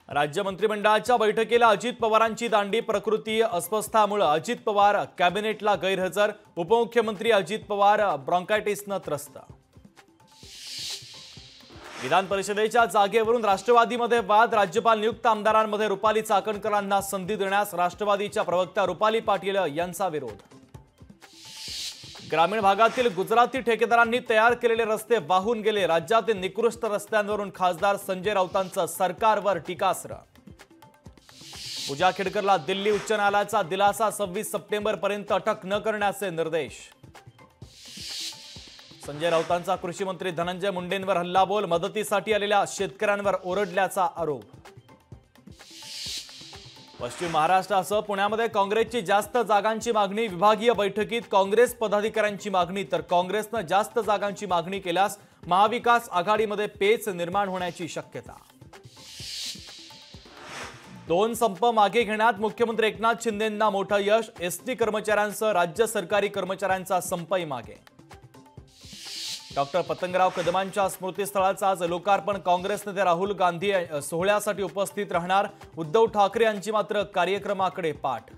राज्य मंत्रिमंडळाच्या बैठकीला अजित पवारांची दांडी, प्रकृती अस्वस्थामुळे अजित पवार कॅबिनेटला गैरहजर, उपमुख्यमंत्री अजित पवार ब्रॉन्कायटिसने त्रस्त। विधान परिषदेच्या जागेवरून राष्ट्रवादीमध्ये वाद, राज्यपाल नियुक्त आमदारांमध्ये रुपाली चाकणकरांना संधी देण्यास राष्ट्रवादीच्या प्रवक्त्या रुपाली पाटील यांचा विरोध। ग्रामीण भागातील गुजराती ठेकेदारांनी तयार केलेले रस्ते वाहून गेले, राज्यातील निकृष्ट रस्त्यांवरून खासदार संजय राऊतांचं सरकारवर टीकास्त्र। पूजा खेडकरला दिल्ली उच्च न्यायालयाचा दिलासा, 26 सप्टेंबरपर्यंत अटक न करण्याचे निर्देश। संजय राऊतांचा कृषी मंत्री धनंजय मुंडेंवर हल्लाबोल, मदतीसाठी आलेल्या शेतकऱ्यांवर ओरडल्याचा आरोप। पश्चिम महाराष्ट्रासह पुण्यामध्ये काँग्रेसची जास्त जागांची मागणी, विभागीय बैठकीत काँग्रेस पदाधिकाऱ्यांची मागणी, तर काँग्रेसने जास्त जागांची मागणी केल्यास महाविकास आघाडीमध्ये पेच निर्माण होण्याची शक्यता। 2 संप मागे घेण्यात मुख्यमंत्री एकनाथ शिंदेंना मोठं यश, एसटी कर्मचाऱ्यांसह राज्य सरकारी कर्मचाऱ्यांचा संपही मागे। डॉक्टर पतंगराव कदमांच्या स्मृतीस्थळाचं आज लोकार्पण, काँग्रेस नेते राहुल गांधी सोहळ्यासाठी उपस्थित राहणार, उद्धव ठाकरे यांची मात्र कार्यक्रमाकडे पाठ।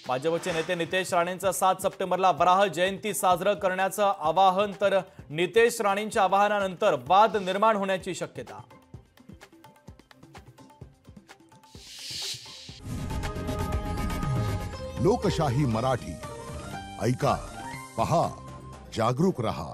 भाजपचे नेते नितेश राणेंचं 7 सप्टेंबरला वराह जयंती साजरं करण्याचं आवाहन, तर नितेश राणेंच्या आवाहनानंतर वाद निर्माण होण्याची शक्यता। लोकशाही मराठी ऐका, पहा, जागरूक रहा।